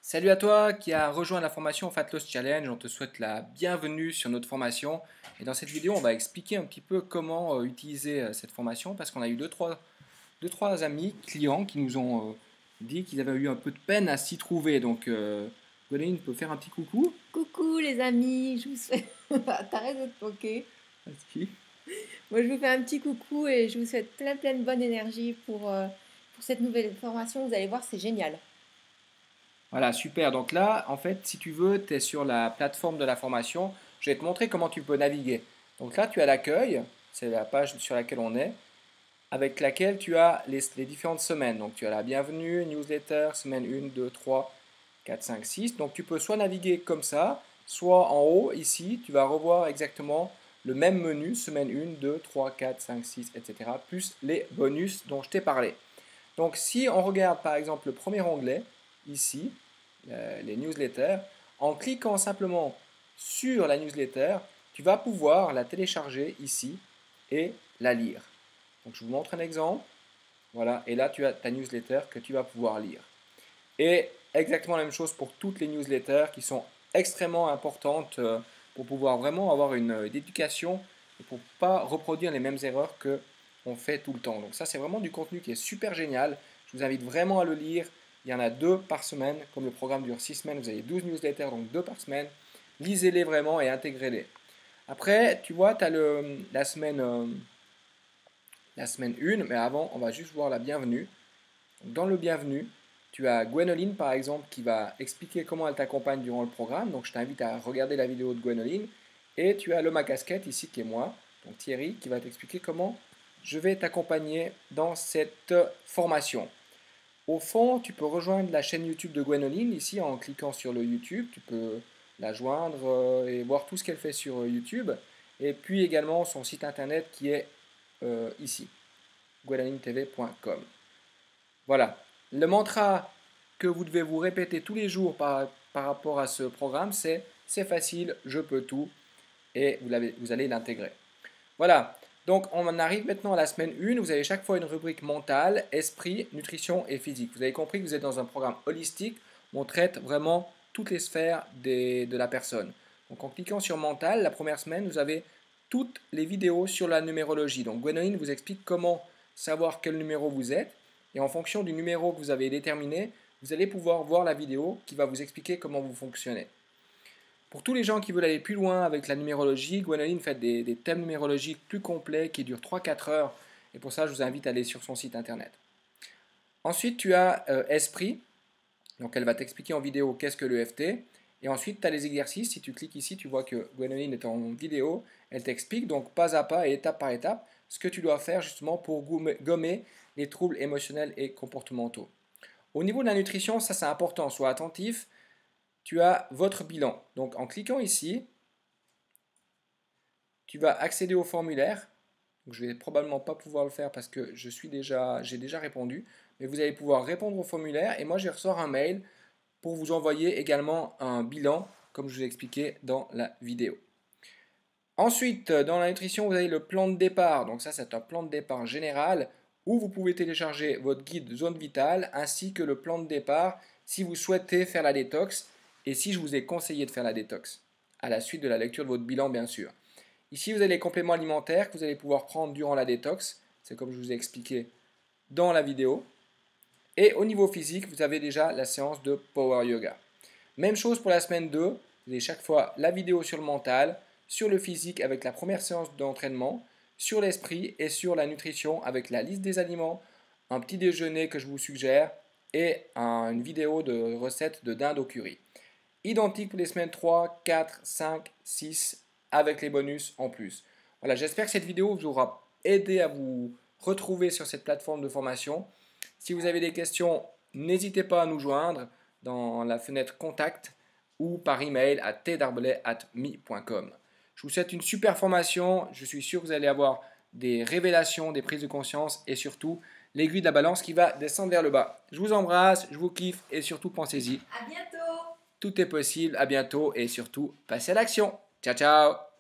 Salut à toi qui a rejoint la formation Fat Loss Challenge, on te souhaite la bienvenue sur notre formation et dans cette vidéo on va expliquer un petit peu comment utiliser cette formation parce qu'on a eu deux, trois amis, clients qui nous ont dit qu'ils avaient eu un peu de peine à s'y trouver donc Gwendoline peut faire un petit coucou. Coucou les amis, je vous souhaite... T'arrêtes de te moquer. Merci. Moi je vous fais un petit coucou et je vous souhaite plein de bonne énergie pour cette nouvelle formation. Vous allez voir, c'est génial. Voilà, super. Donc là, en fait, si tu veux, tu es sur la plateforme de la formation. Je vais te montrer comment tu peux naviguer. Donc là, tu as l'accueil, c'est la page sur laquelle on est, avec laquelle tu as les différentes semaines. Donc tu as la bienvenue, newsletter, semaine 1, 2, 3, 4, 5, 6. Donc tu peux soit naviguer comme ça, soit en haut, ici, tu vas revoir exactement le même menu, semaine 1, 2, 3, 4, 5, 6, etc. Plus les bonus dont je t'ai parlé. Donc si on regarde par exemple le premier onglet, ici, les newsletters, en cliquant simplement sur la newsletter, tu vas pouvoir la télécharger ici et la lire. Donc je vous montre un exemple. Voilà, et là tu as ta newsletter que tu vas pouvoir lire. Et exactement la même chose pour toutes les newsletters qui sont extrêmement importantes pour pouvoir vraiment avoir une éducation et pour ne pas reproduire les mêmes erreurs que on fait tout le temps. Donc ça c'est vraiment du contenu qui est super génial. Je vous invite vraiment à le lire. Il y en a 2 par semaine. Comme le programme dure 6 semaines, vous avez 12 newsletters, donc 2 par semaine. Lisez-les vraiment et intégrez-les. Après, tu vois, tu as la semaine 1, mais avant, on va juste voir la bienvenue. Dans le bienvenu, tu as Gwenoline par exemple qui va expliquer comment elle t'accompagne durant le programme. Donc je t'invite à regarder la vidéo de Gwenoline. Et tu as le ma casquette ici qui est moi, donc Thierry, qui va t'expliquer comment je vais t'accompagner dans cette formation. Au fond, tu peux rejoindre la chaîne YouTube de Gwenoline ici en cliquant sur le YouTube. Tu peux la joindre et voir tout ce qu'elle fait sur YouTube. Et puis également son site internet qui est ici, gwenolinetv.com. Voilà. Le mantra que vous devez vous répéter tous les jours par rapport à ce programme, c'est facile, je peux tout, et vous allez l'intégrer. Voilà. Donc on en arrive maintenant à la semaine 1. Vous avez chaque fois une rubrique mentale, esprit, nutrition et physique. Vous avez compris que vous êtes dans un programme holistique où on traite vraiment toutes les sphères de la personne. Donc en cliquant sur mental, la première semaine, vous avez toutes les vidéos sur la numérologie. Donc Gwenoline vous explique comment savoir quel numéro vous êtes. Et en fonction du numéro que vous avez déterminé, vous allez pouvoir voir la vidéo qui va vous expliquer comment vous fonctionnez. Pour tous les gens qui veulent aller plus loin avec la numérologie, Gwenoline fait des thèmes numérologiques plus complets qui durent 3-4 heures. Et pour ça, je vous invite à aller sur son site internet. Ensuite, tu as Esprit. Donc, elle va t'expliquer en vidéo qu'est-ce que l'EFT. Et ensuite, tu as les exercices. Si tu cliques ici, tu vois que Gwenoline est en vidéo. Elle t'explique donc pas à pas et étape par étape ce que tu dois faire justement pour gommer les troubles émotionnels et comportementaux. Au niveau de la nutrition, ça c'est important, sois attentif. Tu as votre bilan. Donc en cliquant ici, tu vas accéder au formulaire. Donc, je vais probablement pas pouvoir le faire parce que j'ai déjà répondu. Mais vous allez pouvoir répondre au formulaire et moi je ressors un mail pour vous envoyer également un bilan comme je vous ai expliqué dans la vidéo. Ensuite, dans la nutrition, vous avez le plan de départ. Donc ça, c'est un plan de départ général où vous pouvez télécharger votre guide zone vitale ainsi que le plan de départ si vous souhaitez faire la détox et si je vous ai conseillé de faire la détox à la suite de la lecture de votre bilan, bien sûr. Ici, vous avez les compléments alimentaires que vous allez pouvoir prendre durant la détox. C'est comme je vous ai expliqué dans la vidéo. Et au niveau physique, vous avez déjà la séance de Power Yoga. Même chose pour la semaine 2. Vous avez chaque fois la vidéo sur le mental, sur le physique avec la première séance d'entraînement, sur l'esprit et sur la nutrition avec la liste des aliments, un petit déjeuner que je vous suggère et une vidéo de recette de dinde au curry. Identique pour les semaines 3, 4, 5, 6 avec les bonus en plus. Voilà, j'espère que cette vidéo vous aura aidé à vous retrouver sur cette plateforme de formation. Si vous avez des questions, n'hésitez pas à nous joindre dans la fenêtre contact ou par email à tdarbelet@me.com. Je vous souhaite une super formation. Je suis sûr que vous allez avoir des révélations, des prises de conscience et surtout l'aiguille de la balance qui va descendre vers le bas. Je vous embrasse, je vous kiffe et surtout pensez-y. À bientôt! Tout est possible. À bientôt et surtout passez à l'action. Ciao ciao.